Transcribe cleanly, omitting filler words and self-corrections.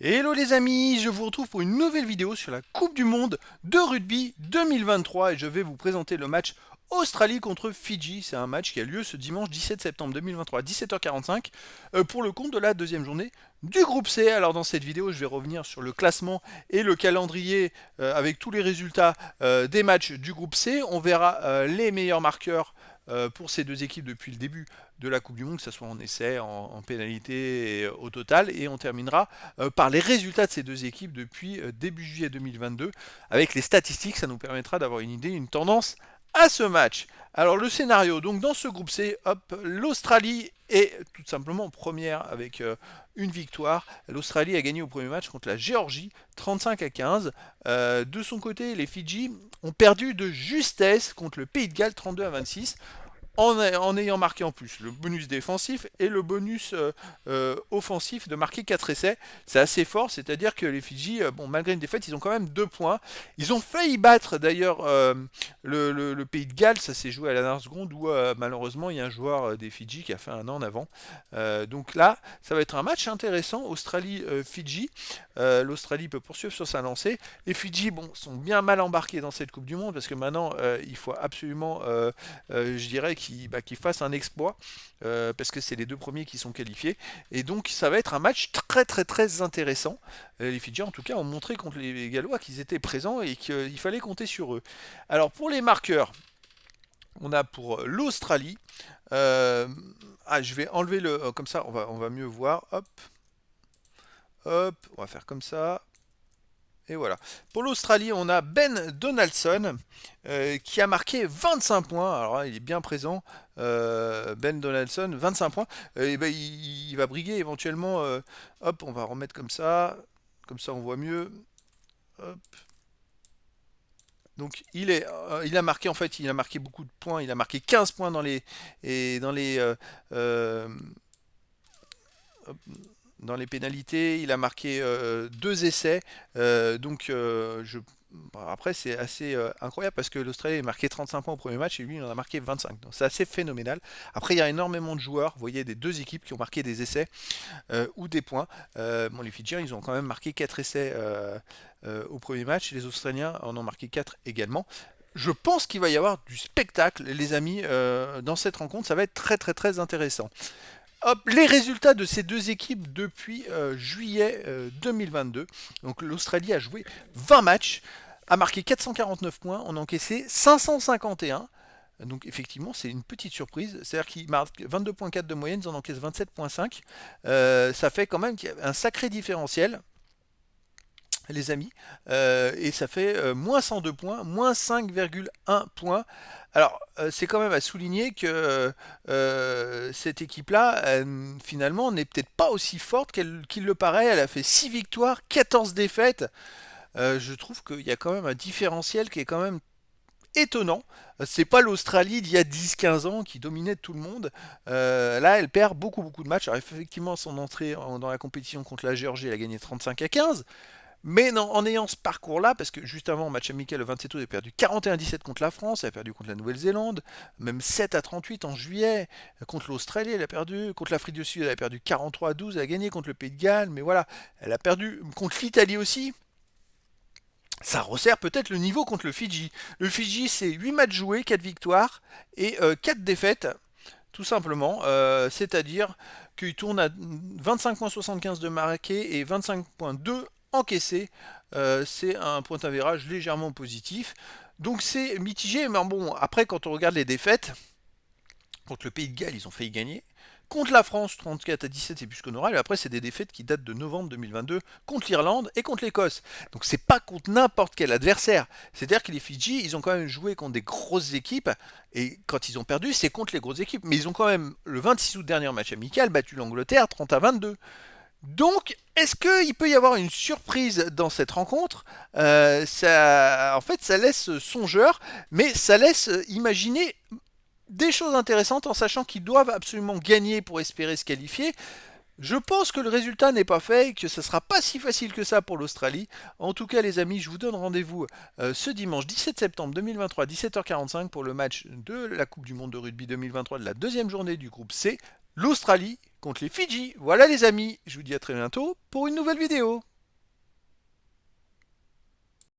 Hello les amis, je vous retrouve pour une nouvelle vidéo sur la Coupe du Monde de rugby 2023 et je vais vous présenter le match Australie contre Fidji. C'est un match qui a lieu ce dimanche 17 septembre 2023 à 17h45 pour le compte de la deuxième journée du groupe C. Alors dans cette vidéo, je vais revenir sur le classement et le calendrier avec tous les résultats des matchs du groupe C. On verra les meilleurs marqueurs pour ces deux équipes depuis le début de la Coupe du Monde, que ce soit en essai, en pénalité et au total. Et on terminera par les résultats de ces deux équipes depuis début juillet 2022. Avec les statistiques, ça nous permettra d'avoir une idée, une tendance à ce match. Alors le scénario, donc dans ce groupe C, hop, l'Australie est tout simplement première avec une victoire. L'Australie a gagné au premier match contre la Géorgie 35-15. De son côté, les Fidji ont perdu de justesse contre le Pays de Galles 32-26 en ayant marqué en plus le bonus défensif et le bonus offensif de marquer 4 essais. C'est assez fort, c'est-à-dire que les Fidji, bon, malgré une défaite, ils ont quand même 2 points. Ils ont failli battre d'ailleurs le Pays de Galles, ça s'est joué à la dernière seconde où malheureusement il y a un joueur des Fidji qui a fait un an en avant. Donc là, ça va être un match intéressant, Australie-Fidji. L'Australie peut poursuivre sur sa lancée. Les Fidji, bon, sont bien mal embarqués dans cette Coupe du Monde parce que maintenant il faut absolument, je dirais, qu'ils fassent un exploit parce que c'est les deux premiers qui sont qualifiés. Et donc ça va être un match très intéressant. Les Fidji en tout cas ont montré contre les Gallois qu'ils étaient présents et qu'il fallait compter sur eux. Alors pour les marqueurs, on a pour l'Australie. Je vais enlever le. Comme ça, on va mieux voir. Hop, hop, on va faire comme ça. Et voilà. Pour l'Australie, on a Ben Donaldson qui a marqué 25 points. Alors là, il est bien présent. Ben Donaldson, 25 points. Et ben, il va briguer éventuellement. Hop, on va remettre comme ça. Comme ça, on voit mieux. Hop. Donc il a marqué en fait, il a marqué beaucoup de points. Il a marqué 15 points dans les hop, dans les pénalités, il a marqué 2 essais. Après, c'est assez incroyable parce que l'Australie a marqué 35 points au premier match et lui, il en a marqué 25. Donc, c'est assez phénoménal. Après, il y a énormément de joueurs, vous voyez, des deux équipes qui ont marqué des essais ou des points. Bon, les Fidjiens, ils ont quand même marqué 4 essais au premier match. Les Australiens en ont marqué 4 également. Je pense qu'il va y avoir du spectacle, les amis, dans cette rencontre. Ça va être très intéressant. Hop, les résultats de ces deux équipes depuis juillet 2022. Donc l'Australie a joué 20 matchs, a marqué 449 points, on a encaissé 551. Donc effectivement, c'est une petite surprise. C'est-à-dire qu'ils marquent 22,4 de moyenne, ils en encaissent 27,5. Ça fait quand même un sacré différentiel, les amis. Et ça fait moins 102 points, moins 5,1 points. Alors, c'est quand même à souligner que cette équipe-là, finalement, n'est peut-être pas aussi forte qu'il le paraît. Elle a fait 6 victoires, 14 défaites. Je trouve qu'il y a quand même un différentiel qui est quand même étonnant. C'est pas l'Australie d'il y a 10-15 ans qui dominait tout le monde. Là, elle perd beaucoup de matchs. Alors, effectivement, son entrée dans la compétition contre la Géorgie, elle a gagné 35-15. Mais non, en ayant ce parcours-là, parce que juste avant, match amical le 27 août, elle a perdu 41-17 contre la France, elle a perdu contre la Nouvelle-Zélande, même 7-38 en juillet, contre l'Australie, elle a perdu, contre l'Afrique du Sud, elle a perdu 43-12, elle a gagné contre le Pays de Galles, mais voilà, elle a perdu contre l'Italie aussi. Ça resserre peut-être le niveau contre le Fidji. Le Fidji, c'est 8 matchs joués, 4 victoires et 4 défaites, tout simplement. C'est-à-dire qu'il tourne à 25,75 de marqué et 25,2 encaissé. C'est un point d'avérage légèrement positif. Donc c'est mitigé, mais bon, après quand on regarde les défaites, contre le Pays de Galles, ils ont failli gagner. Contre la France, 34-17, c'est plus qu'honorable. Et après, c'est des défaites qui datent de novembre 2022 contre l'Irlande et contre l'Écosse. Donc, c'est pas contre n'importe quel adversaire. C'est-à-dire que les Fidji, ils ont quand même joué contre des grosses équipes. Et quand ils ont perdu, c'est contre les grosses équipes. Mais ils ont quand même, le 26 août dernier match amical, battu l'Angleterre 30-22. Donc, est-ce qu'il peut y avoir une surprise dans cette rencontre En fait, ça laisse songeur, mais ça laisse imaginer des choses intéressantes en sachant qu'ils doivent absolument gagner pour espérer se qualifier. Je pense que le résultat n'est pas fait et que ce ne sera pas si facile que ça pour l'Australie. En tout cas, les amis, je vous donne rendez-vous ce dimanche 17 septembre 2023 à 17h45 pour le match de la Coupe du Monde de rugby 2023 de la deuxième journée du groupe C, l'Australie contre les Fidji. Voilà les amis, je vous dis à très bientôt pour une nouvelle vidéo.